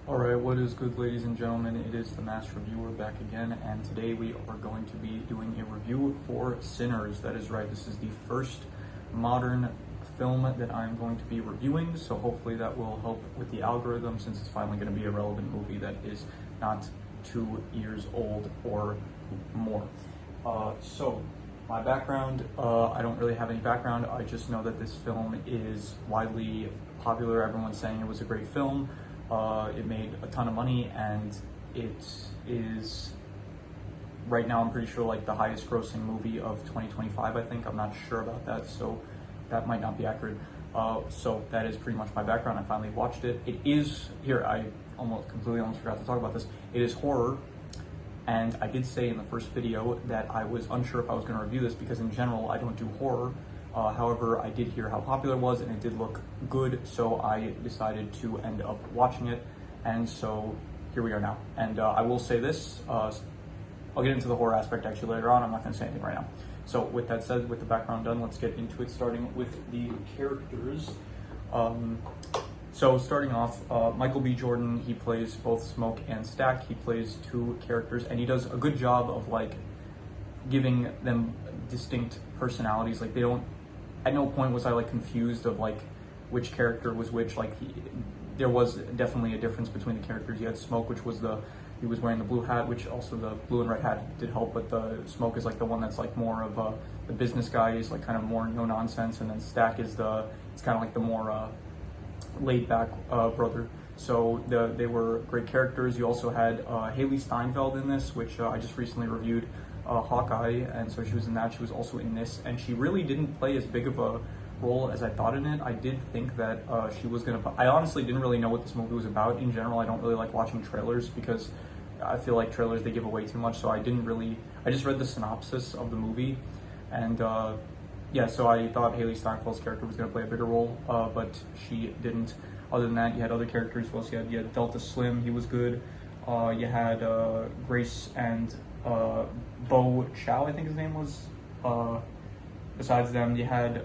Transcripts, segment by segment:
Alright, what is good, ladies and gentlemen? It is the Master Reviewer back again, and today we are going to be doing a review for Sinners. That is right, this is the first modern film that I'm going to be reviewing, so hopefully that will help with the algorithm since it's finally going to be a relevant movie that is not 2 years old or more. My background, I don't really have any background. I just know that this film is widely popular. Everyone's saying it was a great film. It made a ton of money, and it is right now, I'm pretty sure, like the highest grossing movie of 2025, I think. I'm not sure about that, so that might not be accurate. So that is pretty much my background. I finally watched it. It is, here, I completely forgot to talk about this. It is horror, and I did say in the first video that I was unsure if I was going to review this because in general, I don't do horror. However, I did hear how popular it was and it did look good, so I decided to end up watching it, and so here we are now. And I will say this, I'll get into the horror aspect actually later on. I'm not going to say anything right now. So with that said, with the background done, let's get into it, starting with the characters. So starting off, Michael B. Jordan, he plays both Smoke and Stack. He plays two characters, and he does a good job of like giving them distinct personalities. Like they don't, at no point was I like confused of like which character was which. Like there was definitely a difference between the characters. You had Smoke, which was he was wearing the blue hat, which also the blue and red hat did help, but the Smoke is like the one that's like more of the business guy. He's like kind of more no nonsense, and then Stack is it's kind of like the more laid back brother. So they were great characters. You also had Haley Steinfeld in this, which I just recently reviewed. Hawkeye, and so she was in that. She was also in this, and she really didn't play as big of a role as I thought in it. I did think that she was gonna. I honestly didn't really know what this movie was about. In general, I don't really like watching trailers because I feel like trailers, they give away too much. So I just read the synopsis of the movie, and yeah, so I thought Haley Steinfeld's character was gonna play a bigger role, but she didn't. Other than that, you had other characters. Well, you had Delta Slim. He was good. You had Grace and Bo Chow, I think his name was. Besides them, you had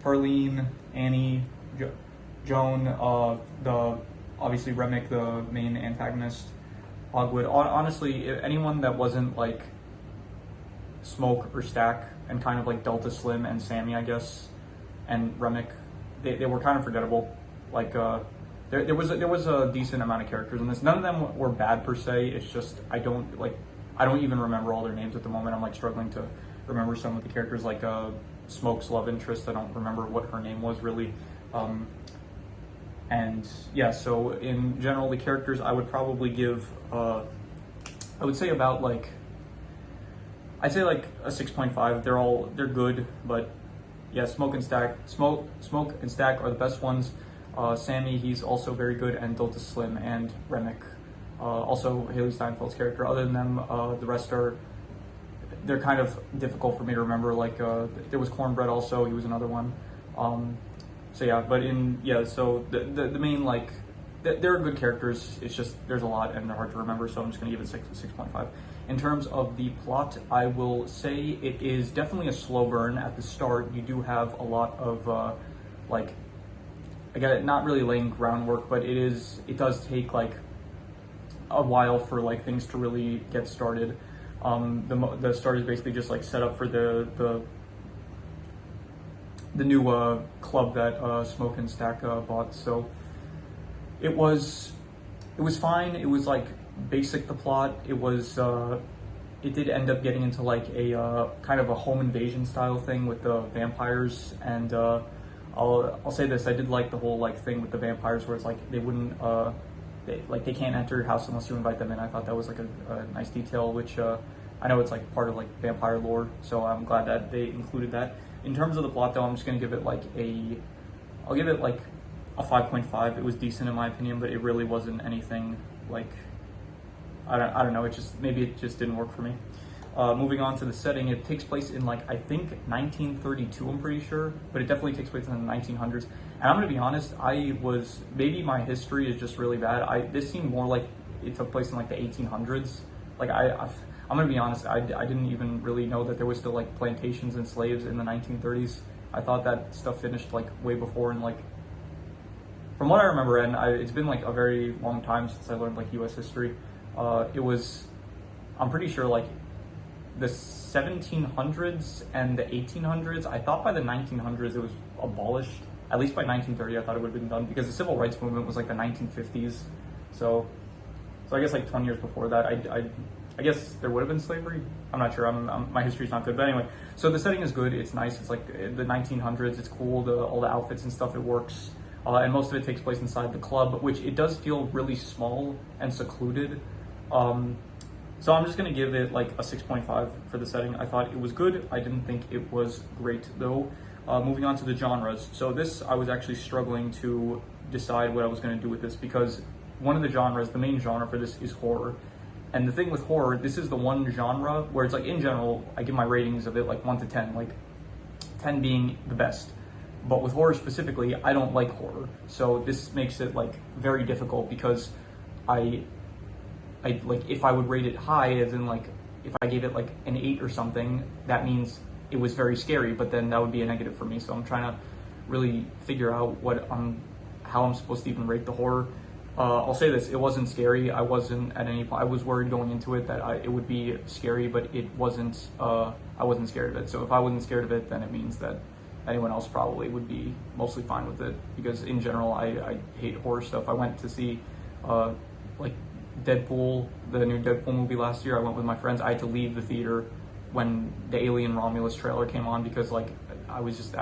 Perlene, Annie, Joan, obviously Remick, the main antagonist, Hogwood. Honestly, anyone that wasn't like Smoke or Stack and kind of like Delta Slim and Sammy, I guess, and Remick, they were kind of forgettable. Like there was a decent amount of characters in this. None of them were bad per se. It's just I don't even remember all their names at the moment. I'm like struggling to remember some of the characters, like Smoke's love interest. I don't remember what her name was really. And yeah, so in general, the characters I would probably give, I would say about like, I'd say like a 6.5. They're good, but yeah, Smoke and Stack are the best ones. Sammy, he's also very good, and Delta Slim and Remick. Also Haley Steinfeld's character. Other than them, the rest they're kind of difficult for me to remember. Like there was Cornbread also, he was another one. So yeah, but so the main, like, they're good characters. It's just there's a lot and they're hard to remember, so I'm just gonna give it 6.5. In terms of the plot, I will say it is definitely a slow burn at the start. You do have a lot of like, again, not really laying groundwork, but it does take like a while for like things to really get started. The start is basically just like set up for the new club that Smoke and Stack bought. So it was fine. It was like basic, the plot. It did end up getting into like a kind of a home invasion style thing with the vampires, and I'll say this, I did like the whole like thing with the vampires where it's like they wouldn't they can't enter your house unless you invite them in. I thought that was like a nice detail, which I know it's like part of like vampire lore, so I'm glad that they included that. In terms of the plot though, I'm just gonna give it like I'll give it like a 5.5. It was decent in my opinion, but it really wasn't anything like, I don't know, maybe it just didn't work for me. Moving on to the setting, it takes place in like, I think 1932, I'm pretty sure, but it definitely takes place in the 1900s. And I'm gonna be honest, maybe my history is just really bad. This seemed more like it took place in like the 1800s. Like I'm gonna be honest, I didn't even really know that there was still like plantations and slaves in the 1930s. I thought that stuff finished like way before in like from what I remember, and it's been like a very long time since I learned like U.S. history. It was, I'm pretty sure, like the 1700s and the 1800s. I thought by the 1900s it was abolished. At least by 1930, I thought it would have been done, because the civil rights movement was like the 1950s. So I guess like 20 years before that, I guess there would have been slavery. I'm not sure. My history's not good, but anyway. So the setting is good. It's nice. It's like the 1900s. It's cool. All the outfits and stuff. It works. And most of it takes place inside the club, which it does feel really small and secluded. So I'm just gonna give it like a 6.5 for the setting. I thought it was good. I didn't think it was great though. Moving on to the genres. So this, I was actually struggling to decide what I was gonna do with this, because one of the genres, the main genre for this, is horror. And the thing with horror, this is the one genre where it's like, in general, I give my ratings of it like 1 to 10, like 10 being the best. But with horror specifically, I don't like horror. So this makes it like very difficult, because I like, if I would rate it high, as in like if I gave it like an 8 or something, that means it was very scary, but then that would be a negative for me. So I'm trying to really figure out how I'm supposed to even rate the horror. I'll say this, it wasn't scary. I wasn't at any point, I was worried going into it that it would be scary, but it wasn't, I wasn't scared of it. So if I wasn't scared of it, then it means that anyone else probably would be mostly fine with it, because in general, I hate horror stuff. I went to see like Deadpool, the new Deadpool movie last year. I went with my friends. I had to leave the theater when the Alien Romulus trailer came on, because like I was just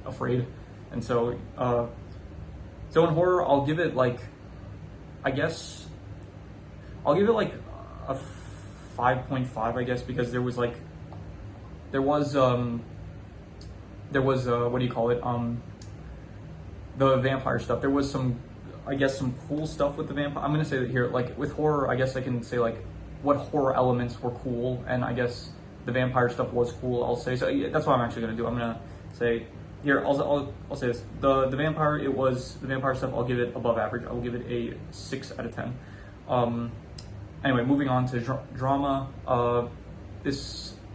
afraid. And so so in horror, I'll give it like, I guess I'll give it like a 5.5, I guess, because there was what do you call it, the vampire stuff. There was some cool stuff with the vampire. I'm gonna say that here, like with horror, I guess I can say like what horror elements were cool, and I guess the vampire stuff was cool, I'll say. So yeah, that's what I'm actually gonna do. I'm gonna say here, I'll say this. The vampire stuff, I'll give it above average. I will give it a 6 out of 10. Anyway, moving on to drama. I'm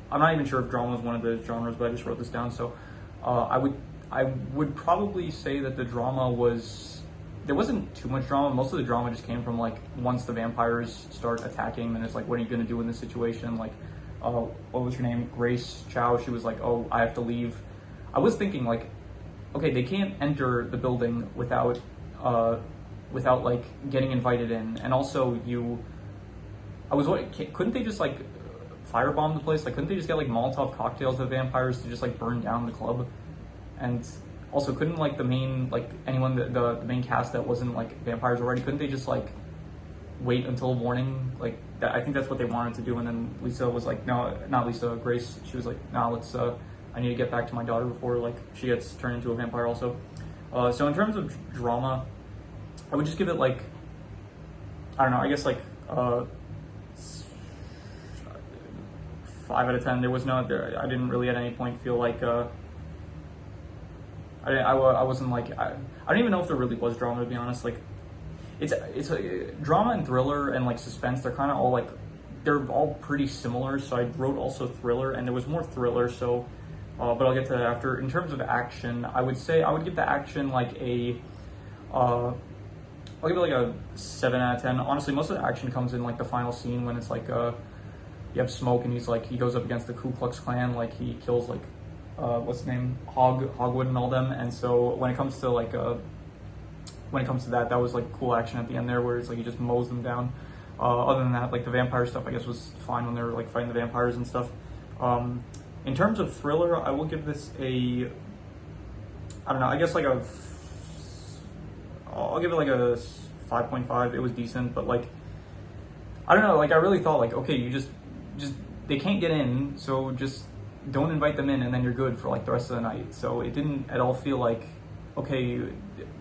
not even sure if drama is one of the genres, but I just wrote this down. So I would probably say that the drama there wasn't too much drama. Most of the drama just came from like, once the vampires start attacking, then it's like, what are you gonna do in this situation? Like, what was her name? Grace Chow. She was like, oh, I have to leave. I was thinking like, okay, they can't enter the building without like getting invited in. And also couldn't they just like firebomb the place? Like, couldn't they just get like Molotov cocktails of vampires to just like burn down the club? And also, couldn't like the main, like anyone, the main cast that wasn't like vampires already, couldn't they just like wait until morning? Like that, I think that's what they wanted to do. And then Lisa was like, no, not Lisa, Grace. She was like, no, I need to get back to my daughter before like she gets turned into a vampire also. So in terms of drama, I would just give it like, I don't know, I guess like 5 out of 10. There was I didn't really at any point feel like I wasn't like, I don't even know if there really was drama, to be honest. Like it's a drama and thriller and like suspense. They're kind of all like, they're all pretty similar. So I wrote also thriller, and there was more thriller. So, but I'll get to that after. In terms of action, I would give the action like I'll give it like a 7 out of 10. Honestly, most of the action comes in like the final scene, when it's like you have Smoke, and he goes up against the Ku Klux Klan, like he kills like what's his name, Hogwood and all them. And so when it comes to like that was like cool action at the end there, where it's like he just mows them down. Other than that, like the vampire stuff, I guess, was fine when they were like fighting the vampires and stuff. In terms of thriller, I will give this I don't know, I guess like I'll give it like a 5.5. It was decent, but like, I don't know, like I really thought like, okay, you just they can't get in, so just don't invite them in, and then you're good for like the rest of the night. So it didn't at all feel like, okay,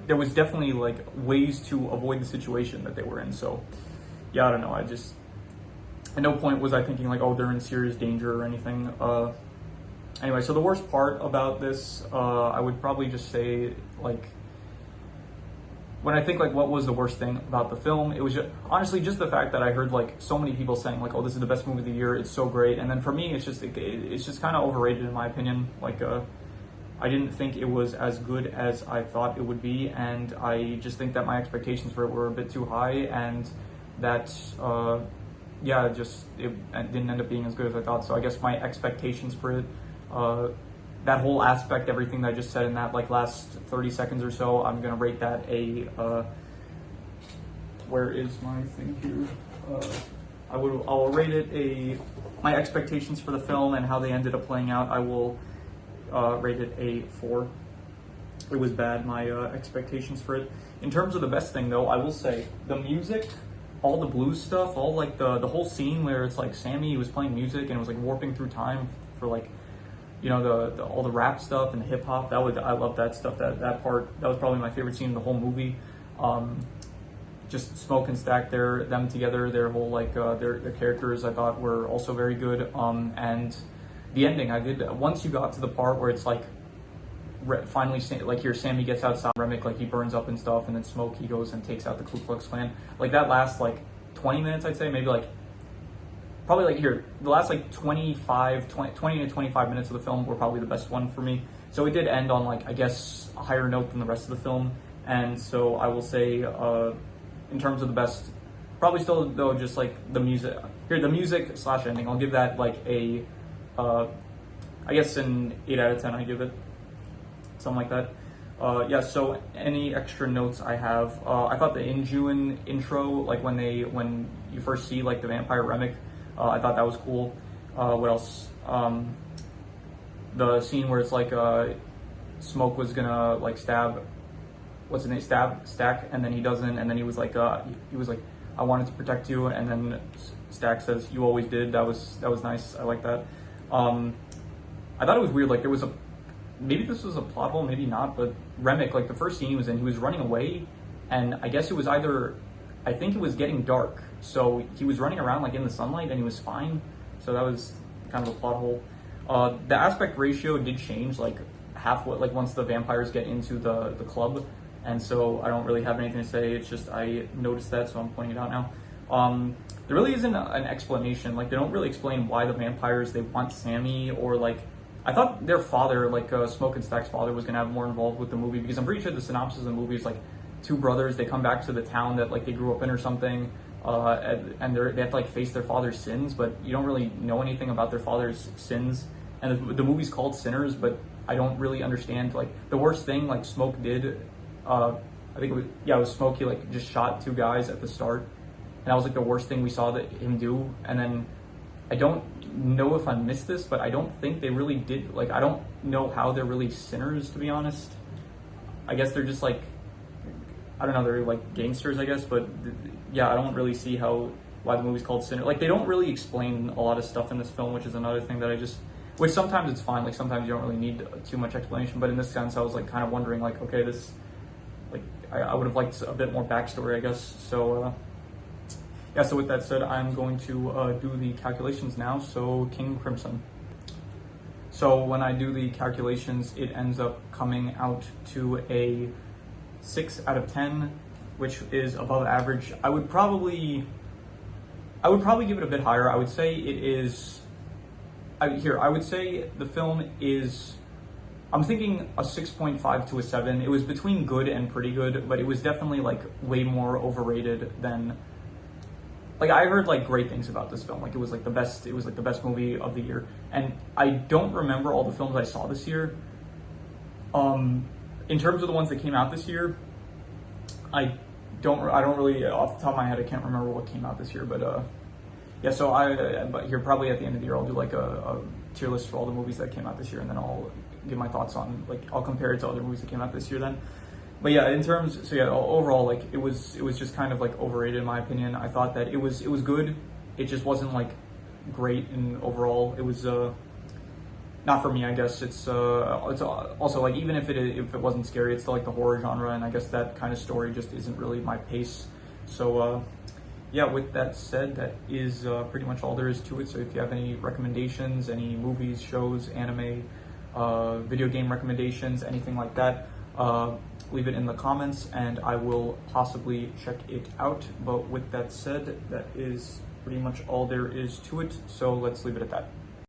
there was definitely like ways to avoid the situation that they were in. So yeah, I don't know, at no point was I thinking like, oh, they're in serious danger or anything. Anyway, so the worst part about this, I would probably just say like, when I think like what was the worst thing about the film, it was honestly just the fact that I heard like so many people saying like, oh, this is the best movie of the year, it's so great. And then for me, it's just kind of overrated in my opinion. Like I didn't think it was as good as I thought it would be, and I just think that my expectations for it were a bit too high, and that yeah, it didn't end up being as good as I thought. So I guess my expectations for it, that whole aspect, everything that I just said in that like last 30 seconds or so, I'm gonna rate that a where is my thing here? I'll rate it my expectations for the film and how they ended up playing out. I will rate it a 4. It was bad, my expectations for it. In terms of the best thing though, I will say the music, all the blues stuff, all like the whole scene where it's like Sammy was playing music and it was like warping through time for like, you know, the all the rap stuff and the hip hop. I love that stuff. That part, that was probably my favorite scene in the whole movie. Just Smoke and Stack, them together, their whole like their characters, I thought were also very good. And the ending, once you got to the part where it's like finally like here Sammy gets outside, Remick like he burns up and stuff, and then Smoke, he goes and takes out the Ku Klux Klan. Like that last like 20 minutes, I'd say, maybe like probably like here the last like 20 to 25 minutes of the film were probably the best one for me. So it did end on like, I guess, a higher note than the rest of the film, and so I will say in terms of the best, probably still though just like the music here, the music / ending, I'll give that like a I guess an 8 out of 10. I give it something like that. Yeah, so any extra notes I have, I thought the Inhuman intro, like when you first see like the vampire Remick, I thought that was cool. What else? The scene where it's like Smoke was gonna like stab, what's his name, Stack, and then he doesn't, and then he was like I wanted to protect you, and then Stack says you always did. That was nice. I like that. I thought it was weird, like there was maybe this was a plot hole, maybe not, but Remick, like the first scene he was in, he was running away, and I guess it was I think it was getting dark, so he was running around like in the sunlight and he was fine, so that was kind of a plot hole. The aspect ratio did change like halfway, like once the vampires get into the club, and so I don't really have anything to say, it's just I noticed that, so I'm pointing it out now. There really isn't an explanation, like they don't really explain why the vampires, they want Sammy, or like, I thought their father, like Smoke and Stack's father, was gonna have more involved with the movie, because I'm pretty sure the synopsis of the movie is like two brothers, they come back to the town that like they grew up in or something, and they have to like face their father's sins, but you don't really know anything about their father's sins, and the movie's called Sinners, but I don't really understand like the worst thing like Smoke did. I think it was Smoke. He like just shot 2 guys at the start, and that was like the worst thing we saw him do. And then I don't know if I missed this, but I don't think they really did, like I don't know how they're really sinners, to be honest. I guess they're just like, I don't know, they're like gangsters, I guess, but yeah, I don't really see why the movie's called Sinner. Like they don't really explain a lot of stuff in this film, which is another thing that which sometimes it's fine, like sometimes you don't really need too much explanation, but in this sense I was like kind of wondering like, okay, this, like I would have liked a bit more backstory, I guess. So yeah, so with that said, I'm going to do the calculations now. So King Crimson. So when I do the calculations, it ends up coming out to a 6 out of 10, which is above average. I would probably give it a bit higher. I would say it is, I would say the film is, I'm thinking a 6.5 to a 7. It was between good and pretty good, but it was definitely like way more overrated than, like I heard like great things about this film. Like it was like the best movie of the year. And I don't remember all the films I saw this year. In terms of the ones that came out this year, I don't really, off the top of my head, I can't remember what came out this year, but yeah, so but here probably at the end of the year, I'll do like a tier list for all the movies that came out this year, and then I'll give my thoughts on, like, I'll compare it to other movies that came out this year then. But yeah, in terms, so yeah, overall, like, it was just kind of like overrated in my opinion. I thought that it was good. It just wasn't like great, and overall, it was not for me, I guess. It's also like, even if it wasn't scary, it's still like the horror genre, and I guess that kind of story just isn't really my pace. So yeah, with that said, that is pretty much all there is to it. So if you have any recommendations, any movies, shows, anime, video game recommendations, anything like that, leave it in the comments and I will possibly check it out. But with that said, that is pretty much all there is to it. So let's leave it at that.